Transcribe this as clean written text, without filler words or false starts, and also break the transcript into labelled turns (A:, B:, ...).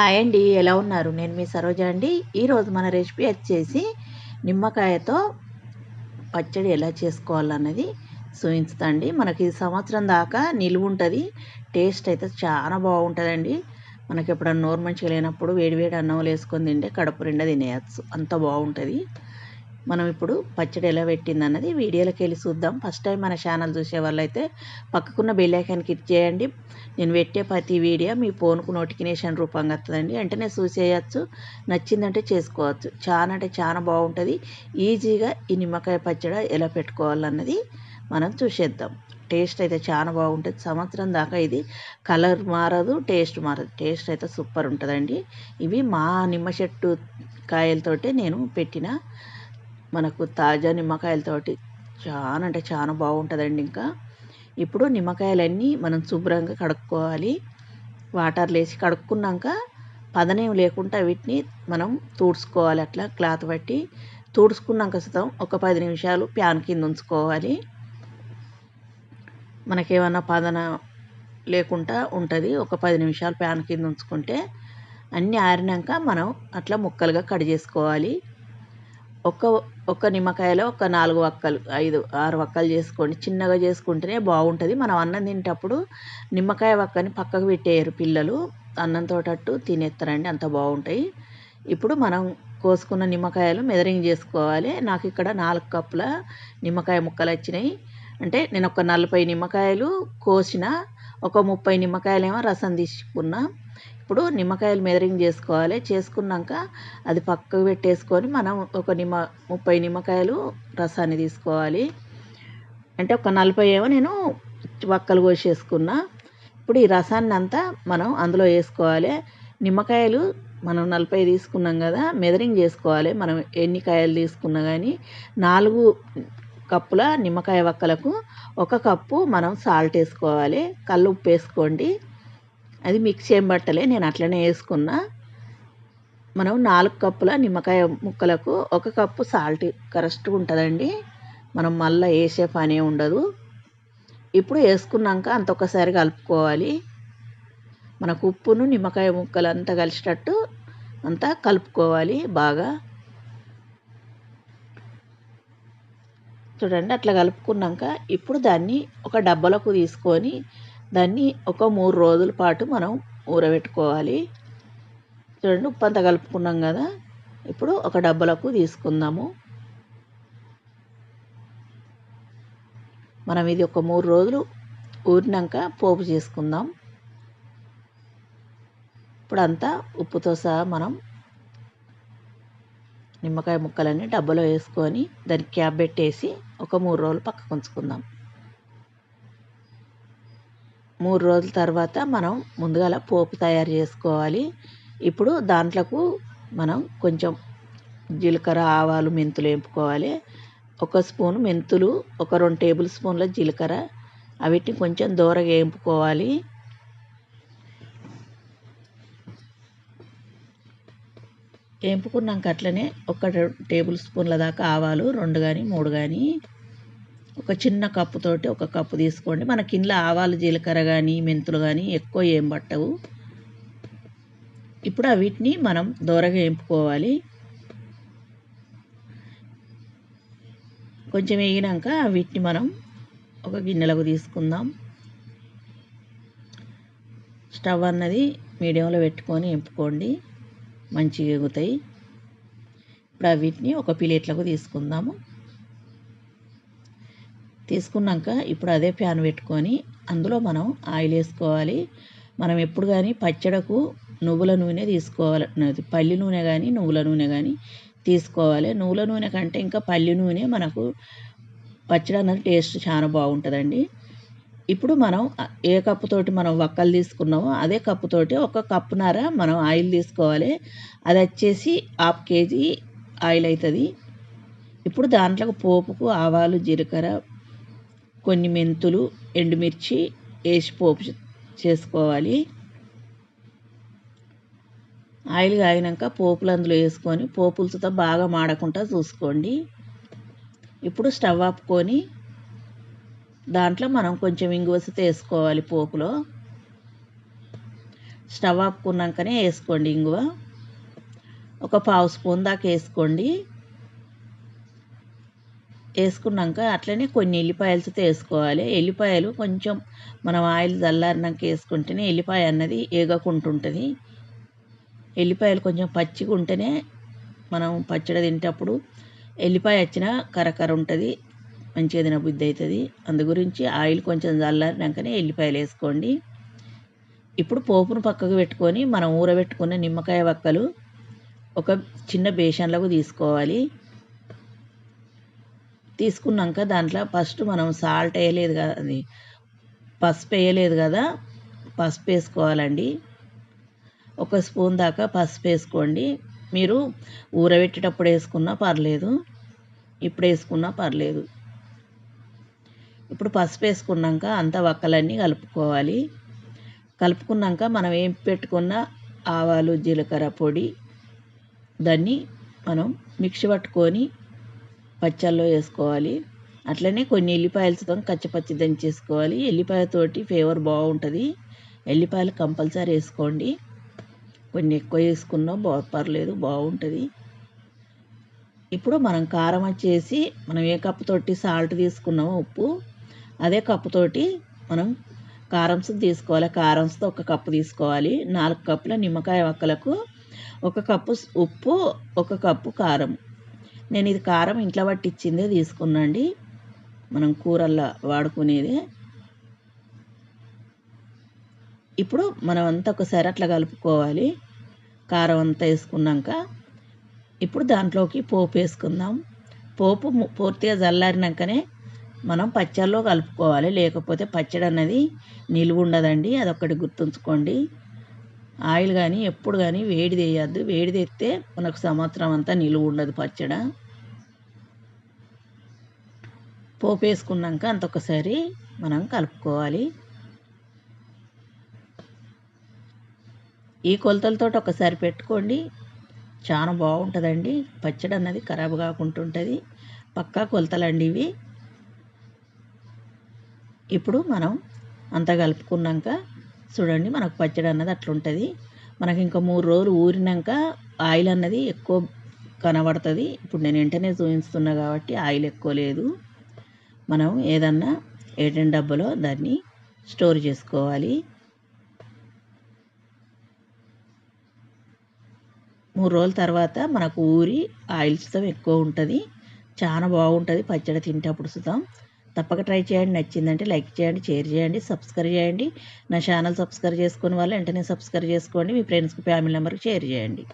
A: Hi అండి. ఎలా ఉన్నారు? నేను మీ సరోజ అండి. ఈరోజు మన రెసిపీ వచ్చేసి నిమ్మకాయతో పచ్చడి ఎలా చేసుకోవాలన్నది చూపిస్తా అండి. మనకి సంవత్సరం దాకా నిలువ ఉంటుంది. టేస్ట్ అయితే చాలా బాగుంటుందండి. మనకి ఎప్పుడన్నా నోరు మంచిగా లేనప్పుడు వేడి వేడి అన్నంలో వేసుకొని తింటే కడుపు నిండా తినేయచ్చు. అంత బాగుంటుంది. మనం ఇప్పుడు పచ్చడి ఎలా పెట్టిందన్నది వీడియోలోకి వెళ్ళి చూద్దాం. ఫస్ట్ టైం మన ఛానల్ చూసే వాళ్ళైతే పక్కకున్న బెల్ ఐకాన్ క్లిక్ చేయండి. నేను పెట్టే ప్రతి వీడియో మీ ఫోన్కు నోటిఫికేషన్ రూపంగా వస్తుందండి. వెంటనే చూసేయచ్చు. నచ్చిందంటే చేసుకోవచ్చు. చాలా అంటే చాలా బాగుంటుంది. ఈజీగా ఈ నిమ్మకాయ పచ్చడి ఎలా పెట్టుకోవాలన్నది మనం చూసేద్దాం. టేస్ట్ అయితే చాలా బాగుంటుంది. సంవత్సరం దాకా ఇది కలర్ మారదు, టేస్ట్ మారదు. టేస్ట్ అయితే సూపర్ ఉంటుందండి. ఇవి మా నిమ్మ చెట్టు కాయలతోటి నేను పెట్టిన మనకు తాజా నిమ్మకాయలతోటి చాలా అంటే చాలా బాగుంటుందండి. ఇంకా ఇప్పుడు నిమ్మకాయలన్నీ మనం శుభ్రంగా కడుక్కోవాలి. వాటర్లో వేసి కడుక్కున్నాక పదనేం లేకుండా వీటిని మనం తుడుచుకోవాలి. అట్లా క్లాత్ పట్టి తుడుచుకున్నాక సుతం ఒక 10 నిమిషాలు ప్యాన్ కింద ఉంచుకోవాలి. మనకేమన్నా పదన లేకుండా ఉంటుంది. ఒక 10 నిమిషాలు ప్యాన్ కింద ఉంచుకుంటే అన్నీ ఆరినాక మనం అట్లా ముక్కలుగా కట్ చేసుకోవాలి. ఒక్క నిమ్మకాయలో ఒక 4 వక్కలు 5, 6 వక్కలు చేసుకోండి. చిన్నగా చేసుకుంటేనే బాగుంటుంది. మనం అన్నం తినేటప్పుడు నిమ్మకాయ వక్కని పక్కకు పెట్టేయరు పిల్లలు. అన్నంతోటట్టు తినేస్తారండి. అంత బాగుంటాయి. ఇప్పుడు మనం కోసుకున్న నిమ్మకాయలు మెదరింగ్ చేసుకోవాలి. నాకు ఇక్కడ 4 కప్పుల నిమ్మకాయ ముక్కలు వచ్చినాయి. అంటే నేను ఒక 40 నిమ్మకాయలు కోసిన, ఒక 30 నిమ్మకాయలేమో రసం తీసుకున్నా. ఇప్పుడు నిమ్మకాయలు మెదరింగ్ చేసుకోవాలి. చేసుకున్నాక అది పక్కకు పెట్టేసుకొని మనం ఒక 30 నిమ్మకాయలు రసాన్ని తీసుకోవాలి. అంటే ఒక 40 ఏమో నేను వక్కలు కోసేసుకున్నా. ఇప్పుడు ఈ రసాన్ని అంతా మనం అందులో వేసుకోవాలి. నిమ్మకాయలు మనం 40 తీసుకున్నాం కదా, మెదరింగ్ చేసుకోవాలి. మనం ఎన్ని కాయలు తీసుకున్నా కానీ 4 కప్పుల నిమ్మకాయ వక్కలకు 1 కప్పు మనం సాల్ట్ వేసుకోవాలి. కల్లు ఉప్పు వేసుకోండి. అది మిక్స్ ఏం పట్టలే, నేను అట్లనే వేసుకున్నా. మనం 4 కప్పుల నిమ్మకాయ ముక్కలకు 1 కప్పు సాల్ట్ కరెక్ట్గా ఉంటుందండి. మనం మళ్ళీ వేసే పనే ఉండదు. ఇప్పుడు వేసుకున్నాక అంత ఒకసారి కలుపుకోవాలి. మనకు ఉప్పును నిమ్మకాయ ముక్కలు అంతా కలిసేటట్టు అంతా కలుపుకోవాలి బాగా. చూడండి, అట్లా కలుపుకున్నాక ఇప్పుడు దాన్ని ఒక డబ్బాలకు తీసుకొని దాన్ని ఒక 3 రోజుల పాటు మనం ఊరబెట్టుకోవాలి. చూడండి, ఉప్పు అంతా కలుపుకున్నాం కదా. ఇప్పుడు ఒక డబ్బాలకు తీసుకుందాము. మనం ఇది ఒక 3 రోజులు ఊరినాక పోపు చేసుకుందాం. ఇప్పుడు అంతా ఉప్పుతో సహా మనం నిమ్మకాయ ముక్కలన్నీ డబ్బాలో వేసుకొని దానికి క్యాప్ పెట్టేసి ఒక 3 రోజులు పక్కకు ఉంచుకుందాం. 3 రోజుల తర్వాత మనం ముందుగా పోపు తయారు చేసుకోవాలి. ఇప్పుడు దాంట్లోకి మనం కొంచెం జీలకర్ర, ఆవాలు, మెంతులు వేపుకోవాలి. 1 స్పూను మెంతులు, ఒక 2 టేబుల్ స్పూన్ల జీలకర్ర, వీటిని కొంచెం దూరగా వేపుకోవాలి. వేపుకున్నాక అట్లనే ఒక 2 టేబుల్ స్పూన్ల దాకా ఆవాలు, 2 కానీ 3 కానీ, ఒక చిన్న కప్పుతోటి 1 కప్పు తీసుకోండి. మనకి ఇంట్లో ఆవాలు, జీలకర్ర కానీ మెంతులు కానీ ఎక్కువ ఏం పట్టవు. ఇప్పుడు వీటిని మనం దూరగా వేపుకోవాలి. కొంచెం వేగినాక వీటిని మనం ఒక గిన్నెలకు తీసుకుందాం. స్టవ్ అన్నది మీడియంలో పెట్టుకొని వేపుకోండి, మంచిగా ఎగుతాయి. ఇప్పుడు వీటిని ఒక ప్లేట్లకు తీసుకుందాము. తీసుకున్నాక ఇప్పుడు అదే ప్యాన్ పెట్టుకొని అందులో మనం ఆయిల్ వేసుకోవాలి. మనం ఎప్పుడు కానీ పచ్చడకు నువ్వుల నూనె తీసుకోవాలి. పల్లి నూనె కానీ నువ్వుల నూనె కానీ తీసుకోవాలి. నువ్వుల నూనె కంటే ఇంకా పల్లి నూనె మనకు పచ్చడి అన్నది టేస్ట్ చాలా బాగుంటుందండి. ఇప్పుడు మనం ఏ కప్పుతోటి మనం వక్కలు తీసుకున్నామో అదే కప్పుతోటి 1 కప్పున్నర మనం ఆయిల్ తీసుకోవాలి. అది వచ్చేసి 1/2 కేజీ ఆయిల్ అవుతుంది. ఇప్పుడు దాంట్లోకి పోపుకు ఆవాలు, జీలకర్ర, కొన్ని మెంతులు, ఎండుమిర్చి వేసి పోపు చేసుకోవాలి. ఆయిల్ కాగినాక పోపులు అందులో వేసుకొని పోపులతో బాగా మాడకుండా చూసుకోండి. ఇప్పుడు స్టవ్ ఆపుకొని దాంట్లో మనం కొంచెం ఇంగువసతో వేసుకోవాలి పోపులో. స్టవ్ ఆపుకున్నాకనే వేసుకోండి ఇంగువ. ఒక పావు స్పూన్ దాకా వేసుకోండి. వేసుకున్నాక అట్లనే కొన్ని ఎల్లిపాయలతో వేసుకోవాలి. ఎల్లిపాయలు కొంచెం మనం ఆయిల్ చల్లారినాక వేసుకుంటేనే ఎల్లిపాయ అన్నది ఏగకుంటుంటుంది. ఎల్లిపాయలు కొంచెం పచ్చిగా ఉంటేనే మనం పచ్చడి తింటప్పుడు ఎల్లిపాయ వచ్చిన కరకర ఉంటుంది, మంచిగా తినబుద్ధి అవుతుంది. అందు గురించి ఆయిల్ కొంచెం చల్లారినాకనే ఎల్లిపాయలు వేసుకోండి. ఇప్పుడు పోపును పక్కకు పెట్టుకొని మనం ఊరబెట్టుకున్న నిమ్మకాయ వక్కలు ఒక చిన్న బేషన్లకు తీసుకోవాలి. తీసుకున్నాక దాంట్లో ఫస్ట్ మనం సాల్ట్ వేయలేదు కదా, అది పసుపు వేయలేదు కదా, పసుపు వేసుకోవాలండి. ఒక స్పూన్ దాకా పసుపు వేసుకోండి. మీరు ఊరబెట్టేటప్పుడు వేసుకున్నా పర్లేదు, ఇప్పుడు వేసుకున్నా పర్లేదు. ఇప్పుడు పసుపు వేసుకున్నాక అంతా వక్కలన్నీ కలుపుకోవాలి. కలుపుకున్నాక మనం ఏం పెట్టుకున్న ఆవాలు జీలకర్ర పొడి దాన్ని మనం మిక్సీ పట్టుకొని పచ్చళ్ళలో వేసుకోవాలి. అట్లనే కొన్ని ఎల్లిపాయలతో కచ్చపచ్చి దంచేసుకోవాలి. ఎల్లిపాయతోటి ఫ్లేవర్ బాగుంటుంది. ఎల్లిపాయలు కంపల్సరీ వేసుకోండి. కొన్ని ఎక్కువ వేసుకున్నా పర్లేదు, బాగుంటుంది. ఇప్పుడు మనం కారం వచ్చేసి మనం ఏ కప్పుతోటి సాల్ట్ తీసుకున్నామో ఉప్పు, అదే కప్పుతోటి మనం కారంస్ తీసుకోవాలి. కారంస్తో ఒక కప్పు తీసుకోవాలి. 4 కప్పుల నిమ్మకాయ వక్కలకు 1 కప్పు ఉప్పు, 1 కప్పు కారం. నేను ఇది కారం ఇంట్లో పట్టించిందే తీసుకున్నాండి, మనం కూరల్లో వాడుకునేదే. ఇప్పుడు మనం అంతా ఒకసారి అట్లా కలుపుకోవాలి. కారం అంతా వేసుకున్నాక ఇప్పుడు దాంట్లోకి పోపు వేసుకుందాం. పోపు పూర్తిగా చల్లారినాకనే మనం పచ్చళ్ళలో కలుపుకోవాలి, లేకపోతే పచ్చడి అన్నది నిలువ ఉండదండి. అదొక్కటి గుర్తుంచుకోండి. ఆయిల్ కానీ ఎప్పుడు కానీ వేడి చేయొద్దు. వేడి తెస్తే మనకు సంవత్సరం అంతా నిలువ ఉండదు పచ్చడి. పోపు వేసుకున్నాక అంతొకసారి మనం కలుపుకోవాలి. ఈ కొలతలతో ఒకసారి పెట్టుకోండి, చాలా బాగుంటుందండి. పచ్చడి అన్నది ఖరాబ్ కాకుండా ఉంటుంది. పక్కా కొలతలండి ఇవి. ఇప్పుడు మనం అంతా కలుపుకున్నాక చూడండి, మనకు పచ్చడి అన్నది అట్లుంటుంది. మనకి ఇంకా 3 రోజులు ఊరినాక ఆయిల్ అన్నది ఎక్కువ కనబడుతుంది. ఇప్పుడు నేను వెంటనే చూపిస్తున్నా కాబట్టి ఆయిల్ ఎక్కువ లేదు. మనం ఏదన్నా ఏటెన్ డబ్బాలో దాన్ని స్టోర్ చేసుకోవాలి. 3 రోజుల తర్వాత మనకు ఊరి ఆయిల్ సుతం ఎక్కువ ఉంటుంది. చాలా బాగుంటుంది పచ్చడి తింటప్పుడు సుతం. తప్పక ట్రై చేయండి. నచ్చిందంటే లైక్ చేయండి, షేర్ చేయండి, సబ్స్క్రైబ్ చేయండి. నా ఛానల్ సబ్స్క్రైబ్ చేసుకునే వాళ్ళు వెంటనే సబ్స్క్రైబ్ చేసుకోండి. మీ ఫ్రెండ్స్కి, ఫ్యామిలీ మెంబర్కి షేర్ చేయండి.